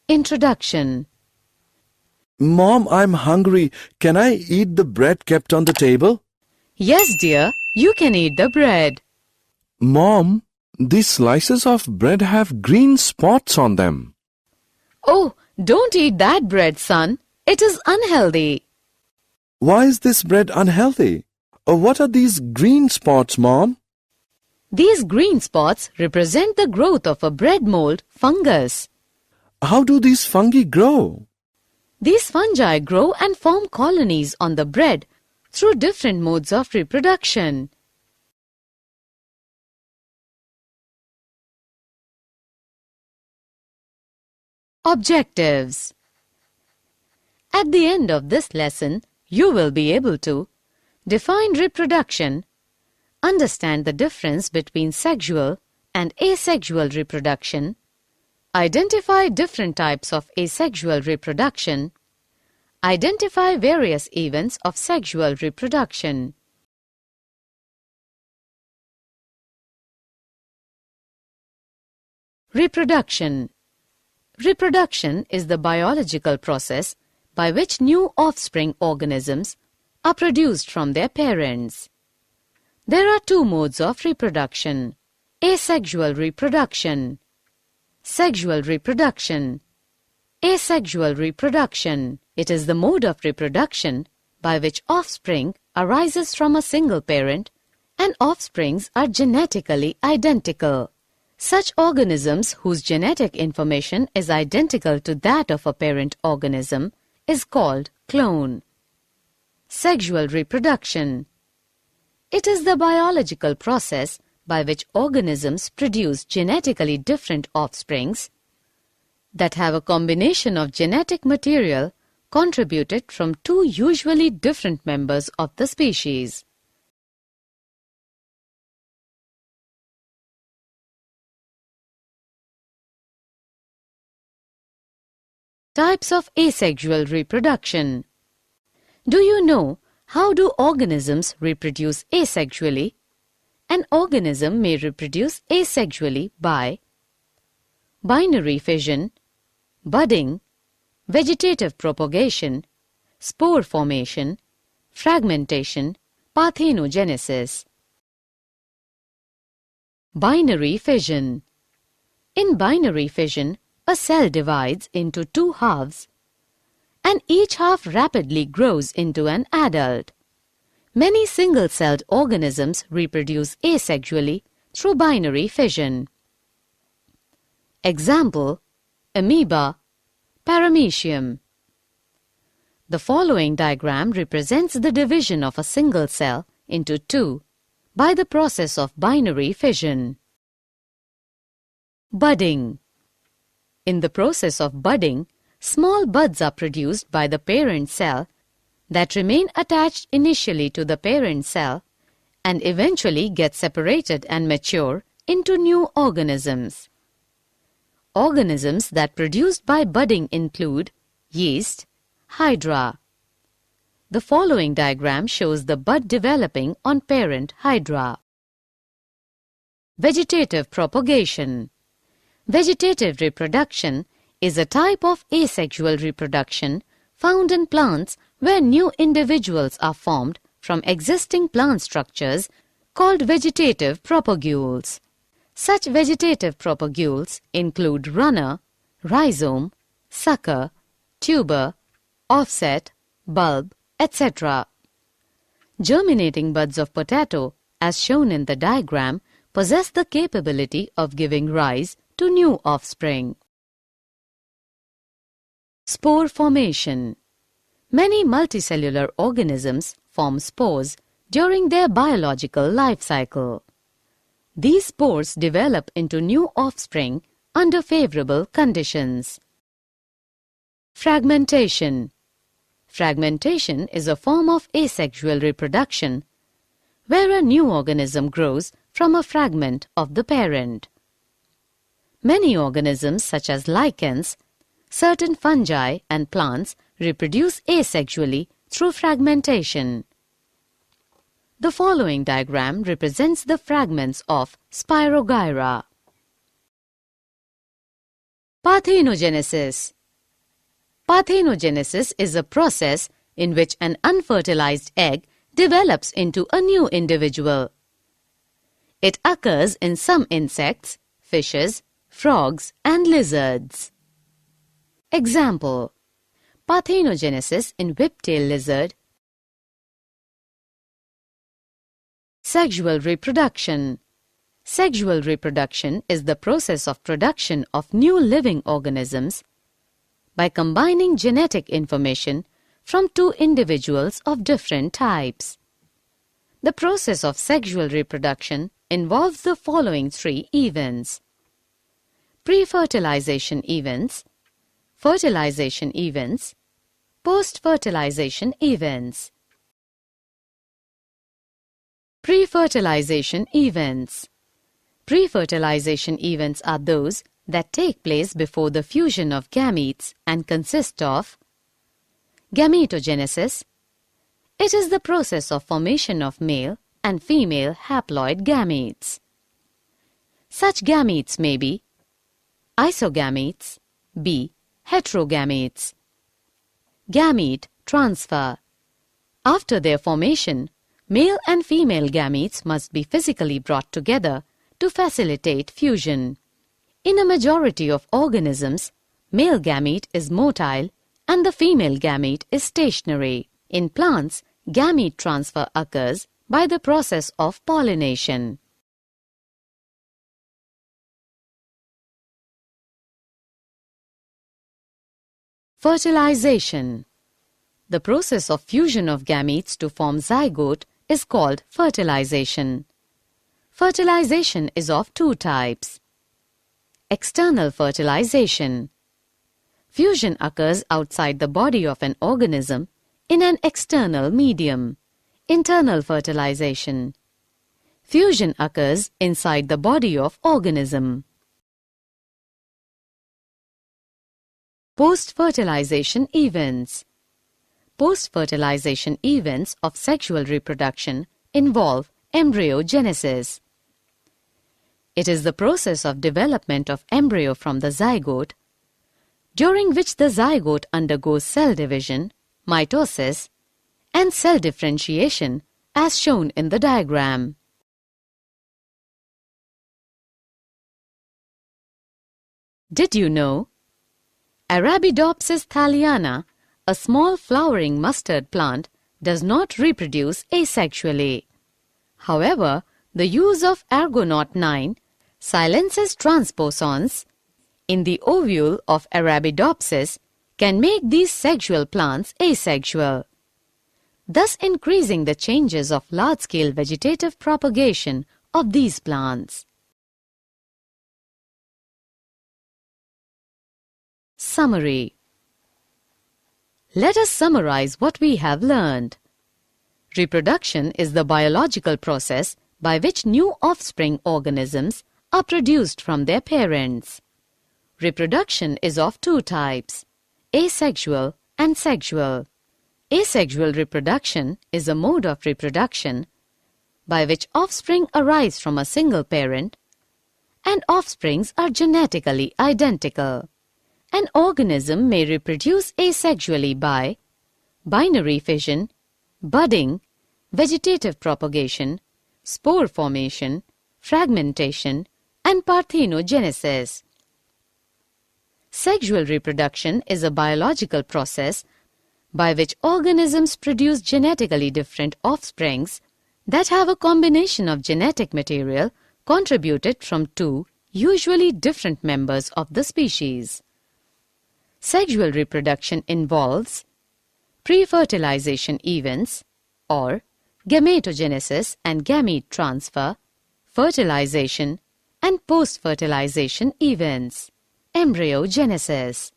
Introduction. Mom, I'm hungry. Can I eat the bread kept on the table? Yes, dear, you can eat the bread. Mom, these slices of bread have green spots on them. Oh, don't eat that bread, son. It is unhealthy. Why is this bread unhealthy? What are these green spots, Mom? These green spots represent the growth of a bread mold fungus. How do these fungi grow? These fungi grow and form colonies on the bread through different modes of reproduction. Objectives. At the end of this lesson, you will be able to define reproduction, understand the difference between sexual and asexual reproduction, identify different types of asexual reproduction, identify various events of sexual reproduction. Reproduction. Reproduction is the biological process by which new offspring organisms are produced from their parents. There are two modes of reproduction: asexual reproduction, sexual reproduction. Asexual reproduction. It is the mode of reproduction by which offspring arises from a single parent and offsprings are genetically identical. Such organisms whose genetic information is identical to that of a parent organism is called clone. Sexual reproduction. It is the biological process by which organisms produce genetically different offsprings that have a combination of genetic material contributed from two usually different members of the species. Types of asexual reproduction. Do you know how do organisms reproduce asexually? An organism may reproduce asexually by binary fission, budding, vegetative propagation, spore formation, fragmentation, parthenogenesis. Binary fission. In binary fission, a cell divides into two halves, and each half rapidly grows into an adult. Many single-celled organisms reproduce asexually through binary fission. Example: amoeba, paramecium. The following diagram represents the division of a single cell into two by the process of binary fission. Budding. In the process of budding, small buds are produced by the parent cell that remain attached initially to the parent cell and eventually get separated and mature into new organisms. Organisms that produced by budding include yeast, hydra. The following diagram shows the bud developing on parent hydra. Vegetative propagation. Vegetative reproduction is a type of asexual reproduction found in plants where new individuals are formed from existing plant structures called vegetative propagules. Such vegetative propagules include runner, rhizome, sucker, tuber, offset, bulb, etc. Germinating buds of potato, as shown in the diagram, possess the capability of giving rise to new offspring. Spore formation. Many multicellular organisms form spores during their biological life cycle. These spores develop into new offspring under favorable conditions. Fragmentation. Fragmentation is a form of asexual reproduction where a new organism grows from a fragment of the parent. Many organisms such as lichens, certain fungi and plants reproduce asexually through fragmentation. The following diagram represents the fragments of Spirogyra. Parthenogenesis. Parthenogenesis is a process in which an unfertilized egg develops into a new individual. It occurs in some insects, fishes, frogs, and lizards. Example: parthenogenesis in whiptail lizard. Sexual reproduction. Sexual reproduction is the process of production of new living organisms by combining genetic information from two individuals of different types. The process of sexual reproduction involves the following three events: pre-fertilization events, fertilization events, post-fertilization events. Pre-fertilization events. Pre-fertilization events are those that take place before the fusion of gametes and consist of gametogenesis. It is the process of formation of male and female haploid gametes. Such gametes may be isogametes, B. heterogametes. Gamete transfer. After their formation, male and female gametes must be physically brought together to facilitate fusion. In a majority of organisms, male gamete is motile and the female gamete is stationary. In plants, gamete transfer occurs by the process of pollination. Fertilization. The process of fusion of gametes to form zygote is called fertilization. Fertilization is of two types. External fertilization. Fusion occurs outside the body of an organism in an external medium. Internal fertilization. Fusion occurs inside the body of organism. Post-fertilization events. Post-fertilization events of sexual reproduction involve embryogenesis. It is the process of development of embryo from the zygote, during which the zygote undergoes cell division, mitosis, and cell differentiation as shown in the diagram. Did you know? Arabidopsis thaliana, a small flowering mustard plant, does not reproduce asexually. However, the use of Argonaut 9 silences transposons in the ovule of Arabidopsis can make these sexual plants asexual, thus increasing the chances of large-scale vegetative propagation of these plants. Summary. Let us summarize what we have learned. Reproduction is the biological process by which new offspring organisms are produced from their parents. Reproduction is of two types, asexual and sexual. Asexual reproduction is a mode of reproduction by which offspring arise from a single parent and offsprings are genetically identical. An organism may reproduce asexually by binary fission, budding, vegetative propagation, spore formation, fragmentation, and parthenogenesis. Sexual reproduction is a biological process by which organisms produce genetically different offsprings that have a combination of genetic material contributed from two, usually different members of the species. Sexual reproduction involves pre-fertilization events or gametogenesis and gamete transfer, fertilization, and post-fertilization events, embryogenesis.